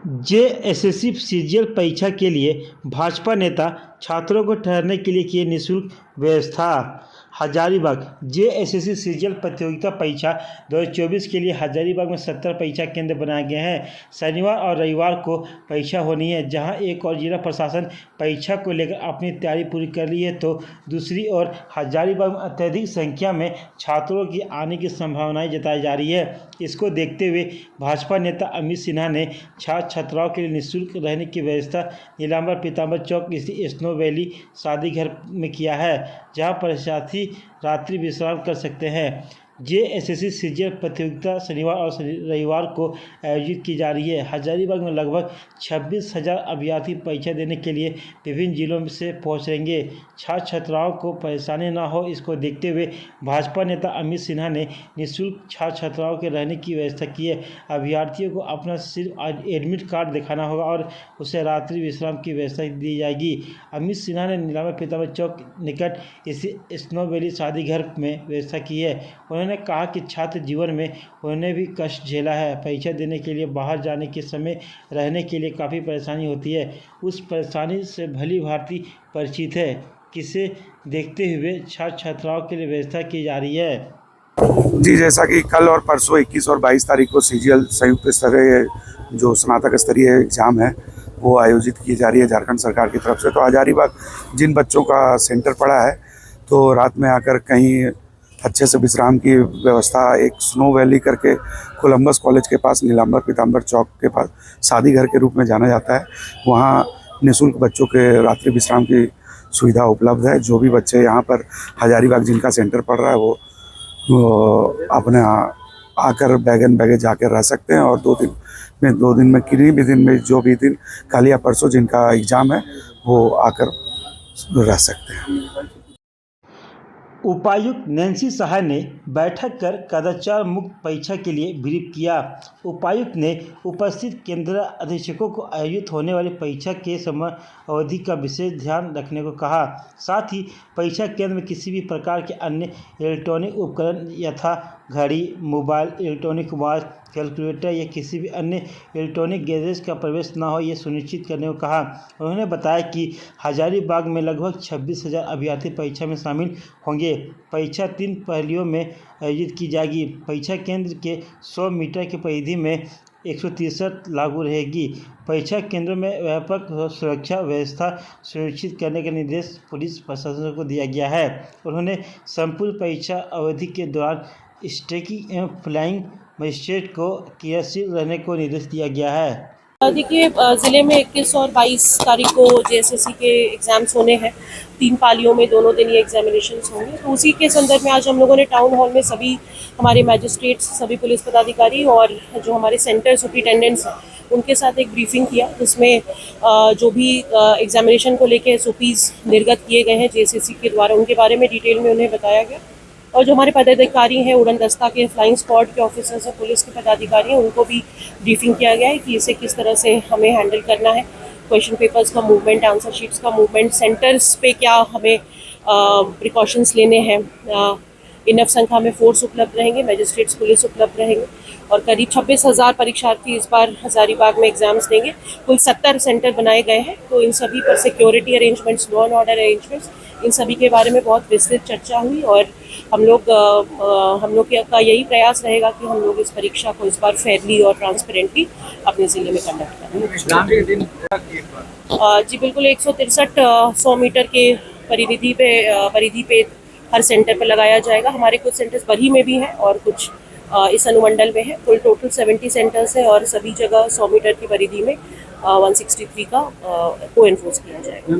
JSSC CGL परीक्षा के लिए भाजपा नेता छात्रों को ठहरने के लिए किए निःशुल्क व्यवस्था। हजारीबाग जेएसएससी सीजीएल प्रतियोगिता परीक्षा 2024 के लिए हजारीबाग में 70 परीक्षा केंद्र बनाए गए हैं। शनिवार और रविवार को परीक्षा होनी है, जहां एक और जिला प्रशासन परीक्षा को लेकर अपनी तैयारी पूरी कर ली है, तो दूसरी ओर हजारीबाग में अत्यधिक संख्या में छात्रों की आने की संभावनाएं जताई जा रही है। इसको देखते हुए भाजपा नेता अमित सिन्हा ने छात्र छात्राओं के लिए निःशुल्क रहने की व्यवस्था नीलांबर पीतांबर चौक स्थित स्नो वैली शादी घर में किया है, जहां परीक्षार्थी रात्रि विश्राम कर सकते हैं। जेएसएससी सीजीएल प्रतियोगिता शनिवार और रविवार को आयोजित की जा रही है। हजारीबाग में लगभग 26,000 अभ्यर्थी परीक्षा देने के लिए विभिन्न जिलों से पहुंचेंगे। छात्र छात्राओं को परेशानी न हो, इसको देखते हुए भाजपा नेता अमित सिन्हा ने निःशुल्क छात्र छात्राओं के रहने की व्यवस्था की है। अभ्यर्थियों को अपना सिर्फ एडमिट कार्ड दिखाना होगा और उसे रात्रि विश्राम की व्यवस्था दी जाएगी। अमित सिन्हा ने नीलांबर पीतांबर चौक निकट स्थित स्नो वैली शादी घर में व्यवस्था की है। उन्होंने कहा कि छात्र जीवन में उन्होंने भी कष्ट झेला है। परीक्षा देने के लिए बाहर जाने के समय रहने के लिए काफ़ी परेशानी होती है। उस परेशानी से भली भांति परिचित है, जिसे देखते हुए छात्र छात्राओं के लिए व्यवस्था की जा रही है। जी, जैसा कि कल और परसों 21 और 22 तारीख को सीजीएल संयुक्त स्तरीय जो स्नातक स्तरीय एग्ज़ाम है वो आयोजित की जा रही है झारखंड सरकार की तरफ से। तो हजारीबाग जिन बच्चों का सेंटर पड़ा है, तो रात में आकर कहीं अच्छे से विश्राम की व्यवस्था एक स्नो वैली करके कोलंबस कॉलेज के पास नीलांबर पीतांबर चौक के पास शादी घर के रूप में जाना जाता है, वहाँ निःशुल्क बच्चों के रात्रि विश्राम की सुविधा उपलब्ध है। जो भी बच्चे यहाँ पर हजारीबाग जिनका सेंटर पड़ रहा है वो अपने आकर बैगन बैगेज आकर रह सकते हैं, और 2 दिन में किसी भी दिन में जो भी दिन कल या परसों जिनका एग्ज़ाम है वो आकर रह सकते हैं। उपायुक्त नैन्सी सहाय ने बैठक कर कदाचार मुक्त परीक्षा के लिए ब्रीफ किया। उपायुक्त ने उपस्थित केंद्र अधीक्षकों को आयोजित होने वाली परीक्षा के समय अवधि का विशेष ध्यान रखने को कहा। साथ ही परीक्षा केंद्र में किसी भी प्रकार के अन्य इलेक्ट्रॉनिक उपकरण यथा घड़ी, मोबाइल, इलेक्ट्रॉनिक वॉच, कैलकुलेटर या किसी भी अन्य इलेक्ट्रॉनिक गैजेट्स का प्रवेश न हो, यह सुनिश्चित करने को कहा। उन्होंने बताया कि हजारीबाग में लगभग 26,000 अभ्यर्थी परीक्षा में शामिल होंगे। परीक्षा 3 पहलियों में आयोजित की जाएगी। परीक्षा केंद्र के 100 मीटर की परिधि में 163 लागू रहेगी। परीक्षा केंद्रों में व्यापक सुरक्षा व्यवस्था सुनिश्चित करने का निर्देश पुलिस प्रशासन को दिया गया है। उन्होंने संपूर्ण परीक्षा अवधि के दौरान स्टैकिंग एवं फ्लाइंग मजिस्ट्रेट को क्रियाशील रहने को निर्देश दिया गया है। देखिए, ज़िले में 21 और 22 तारीख को जेएसएससी के एग्ज़ाम्स होने हैं। 3 पालियों में दोनों दिन ये एग्जामिनेशंस होंगे। तो उसी के संदर्भ में आज हम लोगों ने टाउन हॉल में सभी हमारे मैजिस्ट्रेट्स, सभी पुलिस पदाधिकारी और जो हमारे सेंटर सुपरिटेंडेंट्स हैं उनके साथ एक ब्रीफिंग किया, जिसमें जो भी एग्जामिनेशन को लेकर SOPs निर्गत किए गए हैं जेएसएससी के द्वारा, उनके बारे में डिटेल में उन्हें बताया गया। और जो हमारे पदाधिकारी हैं, उड़न दस्ता के, फ्लाइंग स्क्वाड के ऑफिसर्स हैं, पुलिस के पदाधिकारी हैं, उनको भी ब्रीफिंग किया गया है कि इसे किस तरह से हमें हैंडल करना है। क्वेश्चन पेपर्स का मूवमेंट, आंसर शीट्स का मूवमेंट, सेंटर्स पे क्या हमें प्रिकॉशंस लेने हैं। इनफ संख्या में फोर्स उपलब्ध रहेंगे, मैजिस्ट्रेट्स, पुलिस उपलब्ध रहेंगे और करीब 26,000 परीक्षार्थी इस बार हजारीबाग में एग्जाम्स देंगे। कुल 70 सेंटर बनाए गए हैं। तो इन सभी पर security arrangements, law and order arrangements, इन सभी के बारे में बहुत विस्तृत चर्चा हुई और हम लोग का यही प्रयास रहेगा कि हम लोग इस परीक्षा को इस बार फेयरली और ट्रांसपेरेंटली अपने ज़िले में कंडक्ट करेंगे। जी बिल्कुल, 163 100 मीटर के परिधि पे हर सेंटर पर लगाया जाएगा। हमारे कुछ सेंटर्स बरही में भी हैं और कुछ इस अनुमंडल में है। कुल टोटल 70 सेंटर्स हैं और सभी जगह 100 मीटर की परिधि में 163 का को एनफोर्स किया जाएगा।